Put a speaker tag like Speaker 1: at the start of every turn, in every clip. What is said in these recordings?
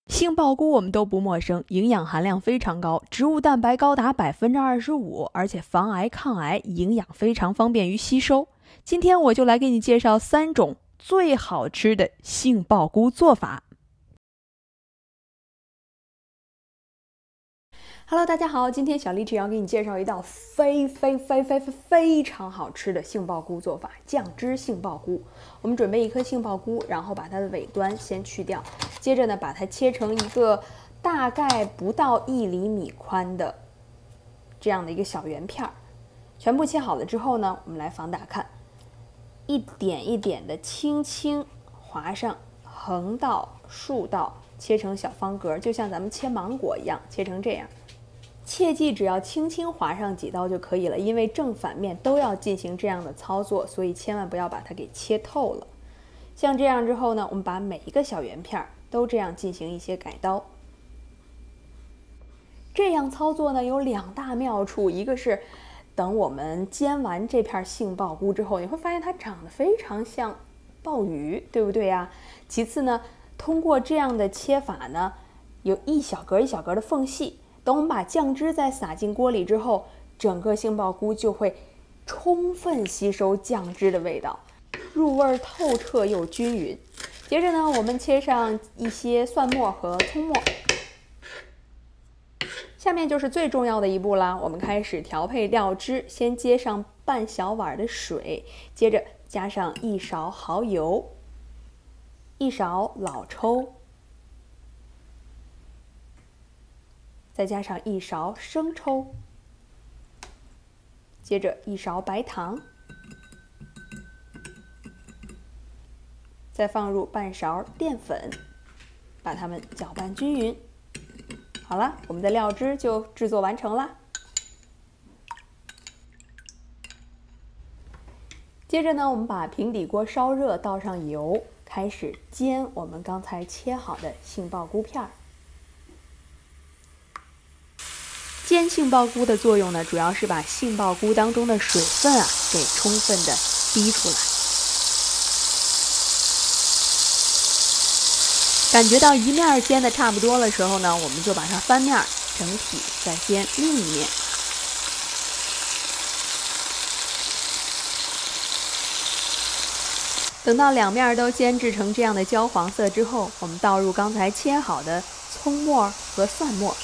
Speaker 1: 杏鲍菇我们都不陌生，营养含量非常高，植物蛋白高达25%，而且防癌抗癌，营养非常方便于吸收。今天我就来给你介绍3种最好吃的杏鲍菇做法。Hello， 大家好，今天小丽只要给你介绍一道非常好吃的杏鲍菇做法——酱汁杏鲍菇。我们准备1颗杏鲍菇，然后把它的尾端先去掉，接着呢，把它切成一个大概不到1厘米宽的这样的一个小圆片儿。全部切好了之后呢，我们来放大看，一点一点的轻轻划上横道、竖道，切成小方格，就像咱们切芒果一样，切成这样。切记只要轻轻划上几刀就可以了，因为正反面都要进行这样的操作，所以千万不要把它给切透了。像这样之后呢，我们把每一个小圆片都这样进行一些改刀。这样操作呢有2大妙处，一个是等我们煎完这片杏鲍菇之后，你会发现它长得非常像鲍鱼，对不对呀？其次呢，通过这样的切法呢，有一小格一小格的缝隙。等我们把酱汁再撒进锅里之后，整个杏鲍菇就会充分吸收酱汁的味道，入味透彻又均匀。接着呢，我们切上一些蒜末和葱末。下面就是最重要的一步啦，我们开始调配料汁，先接上半小碗的水，接着加上1勺蚝油、1勺老抽，再加上1勺生抽，接着1勺白糖，再放入半勺淀粉，把它们搅拌均匀。好了，我们的料汁就制作完成啦。接着呢，我们把平底锅烧热，倒上油，开始煎我们刚才切好的杏鲍菇片儿。煎杏鲍菇的作用呢，主要是把杏鲍菇当中的水分给充分的逼出来。感觉到一面煎的差不多的时候呢，我们就把它翻面，整体再煎另一面。等到2面都煎制成这样的焦黄色之后，我们倒入刚才切好的葱末和蒜末。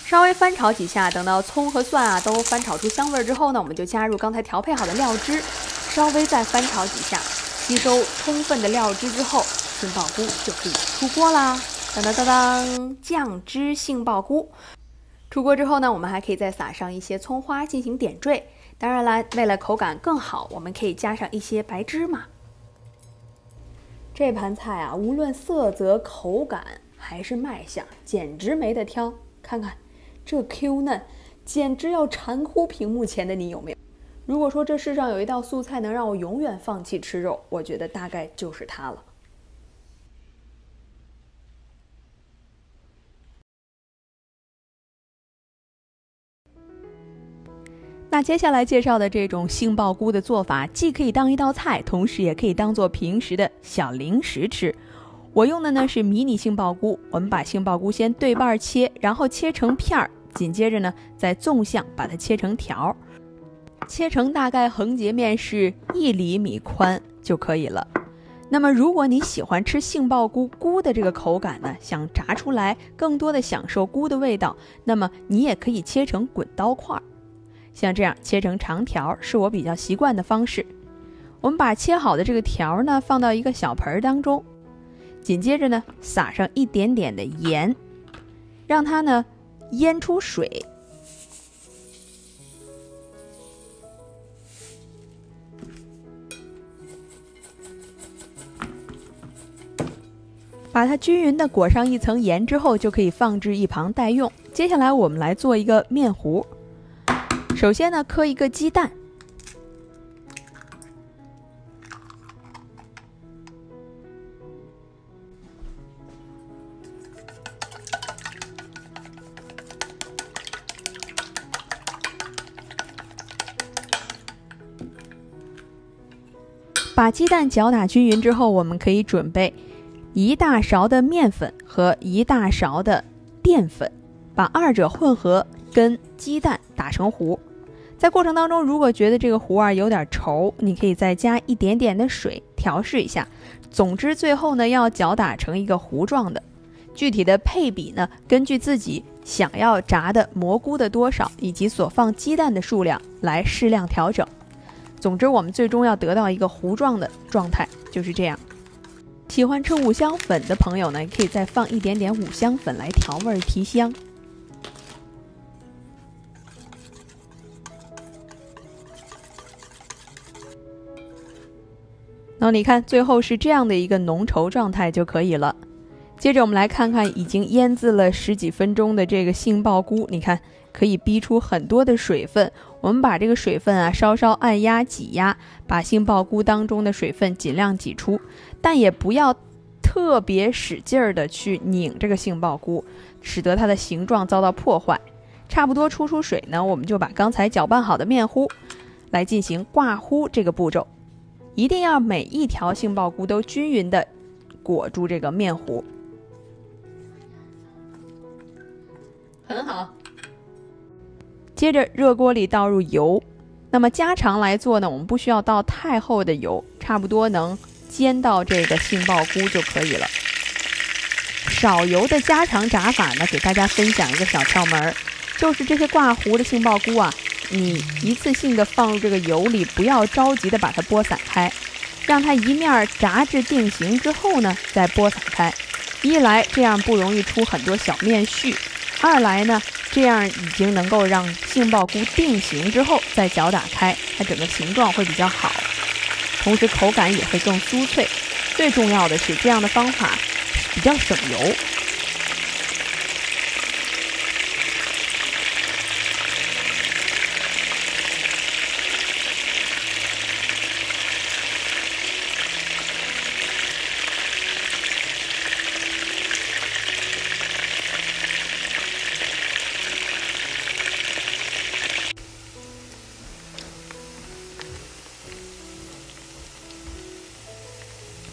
Speaker 1: 稍微翻炒几下，等到葱和蒜都翻炒出香味之后呢，我们就加入刚才调配好的料汁，稍微再翻炒几下，吸收充分的料汁之后，杏鲍菇就可以出锅啦！当当当当，酱汁杏鲍菇出锅之后呢，我们还可以再撒上一些葱花进行点缀。当然啦，为了口感更好，我们可以加上一些白芝麻。这盘菜无论色泽、口感还是卖相，简直没得挑。看看。这 Q 嫩，简直要馋哭屏幕前的你，有没有？如果说这世上有一道素菜能让我永远放弃吃肉，我觉得大概就是它了。那接下来介绍的这种杏鲍菇的做法，既可以当一道菜，同时也可以当做平时的小零食吃。我用的呢是迷你杏鲍菇，我们把杏鲍菇先对半切，然后切成片儿。紧接着呢，再纵向把它切成条，切成大概横截面是1厘米宽就可以了。那么如果你喜欢吃杏鲍菇的这个口感呢，想炸出来更多的享受菇的味道，那么你也可以切成滚刀块，像这样切成长条是我比较习惯的方式。我们把切好的这个条呢放到一个小盆当中，紧接着呢撒上一点点的盐，让它呢腌出水，把它均匀的裹上一层盐之后，就可以放置一旁待用。接下来我们来做一个面糊。首先呢，磕一个鸡蛋，把鸡蛋搅打均匀之后，我们可以准备1大勺的面粉和1大勺的淀粉，把二者混合，跟鸡蛋打成糊。在过程当中，如果觉得这个糊有点稠，你可以再加一点点的水调试一下。总之最后呢，要搅打成一个糊状的。具体的配比呢，根据自己想要炸的蘑菇的多少以及所放鸡蛋的数量来适量调整。总之我们最终要得到一个糊状的状态，就是这样。喜欢吃五香粉的朋友呢，可以再放一点点五香粉来调味提香。那你看最后是这样的一个浓稠状态就可以了。接着我们来看看已经腌制了10几分钟的这个杏鲍菇，你看可以逼出很多的水分。我们把这个水分稍稍按压挤压，把杏鲍菇当中的水分尽量挤出，但也不要特别使劲儿的去拧这个杏鲍菇，使得它的形状遭到破坏。差不多出水呢，我们就把刚才搅拌好的面糊来进行挂糊这个步骤。一定要每一条杏鲍菇都均匀的裹住这个面糊。很好。接着热锅里倒入油，那么家常来做呢，我们不需要倒太厚的油，差不多能煎到这个杏鲍菇就可以了。少油的家常炸法呢，给大家分享一个小窍门，就是这些挂糊的杏鲍菇你一次性的放入这个油里，不要着急的把它拨散开，让它一面炸至定型之后呢，再拨散开。一来这样不容易出很多小面絮，二来呢，这样已经能够让杏鲍菇定型之后再搅打开，它整个形状会比较好，同时口感也会更酥脆。最重要的是，这样的方法比较省油。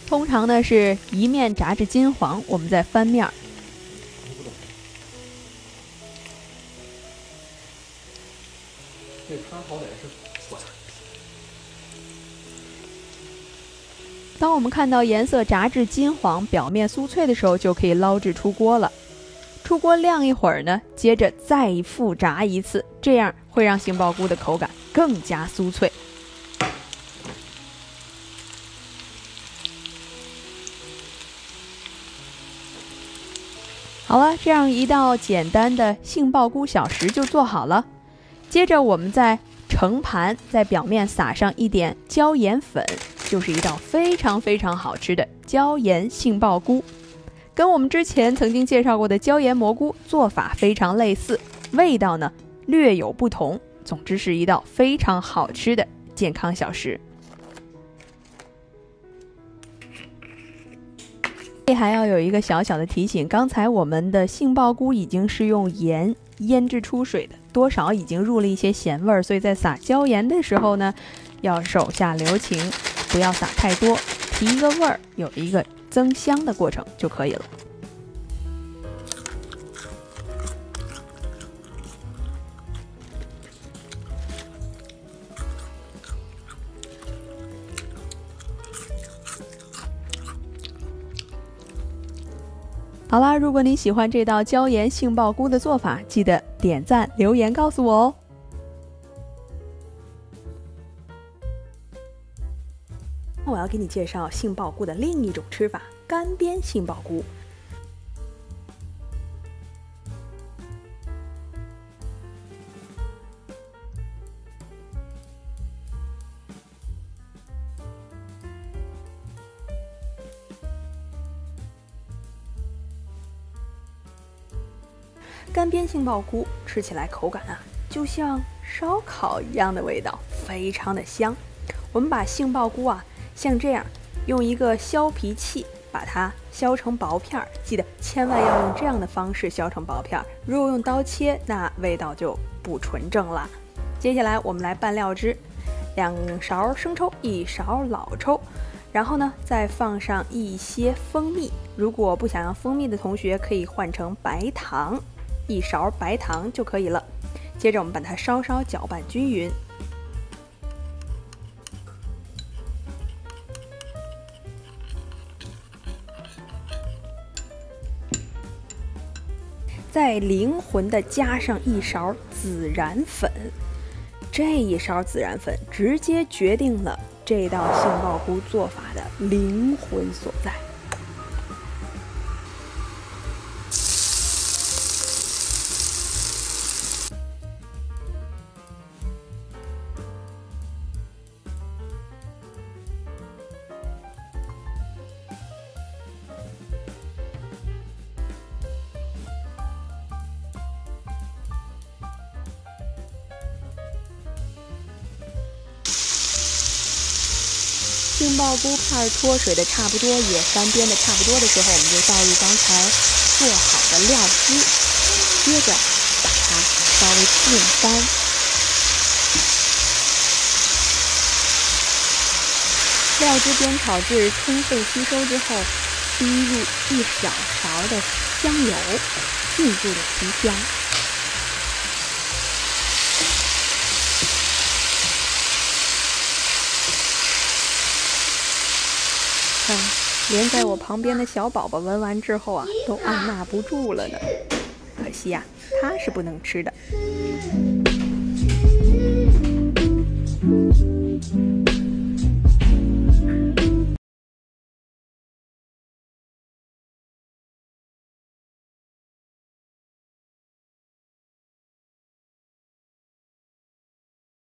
Speaker 1: 通常呢是一面炸至金黄，我们再翻面。
Speaker 2: 这汤好歹是酸。
Speaker 1: 当我们看到颜色炸至金黄，表面酥脆的时候，就可以捞至出锅了。出锅晾一会儿呢，接着再复炸一次，这样会让杏鲍菇的口感更加酥脆。好了，这样一道简单的杏鲍菇小食就做好了。接着我们再盛盘，在表面撒上一点椒盐粉，就是一道非常非常好吃的椒盐杏鲍菇。跟我们之前曾经介绍过的椒盐蘑菇做法非常类似，味道呢略有不同。总之是一道非常好吃的健康小食。还要有一个小小的提醒，刚才我们的杏鲍菇已经是用盐腌制出水的，多少已经入了一些咸味儿，所以在撒椒盐的时候呢，要手下留情，不要撒太多，提一个味儿，有一个增香的过程就可以了。好啦，如果你喜欢这道椒盐杏鲍菇的做法，记得点赞留言告诉我哦。我要给你介绍杏鲍菇的另一种吃法——干煸杏鲍菇。干煸杏鲍菇吃起来口感就像烧烤一样的味道，非常的香。我们把杏鲍菇像这样用一个削皮器把它削成薄片儿，记得千万要用这样的方式削成薄片儿，如果用刀切，那味道就不纯正了。接下来我们来拌料汁， 2勺生抽，1勺老抽，然后呢再放上一些蜂蜜。如果不想要蜂蜜的同学，可以换成白糖，1勺白糖就可以了。接着我们把它稍稍搅拌均匀。再灵魂的加上1勺孜然粉，这1勺孜然粉直接决定了这道杏鲍菇做法的灵魂所在。杏鲍菇片脱水的差不多，也翻边的差不多的时候，我们就倒入刚才做好的料汁，接着把它稍微浸翻。料汁煸炒至充分吸收之后，滴入1小勺的香油，迅速的提香。连在我旁边的小宝宝闻完之后啊，都按捺不住了呢。可惜呀，他是不能吃的。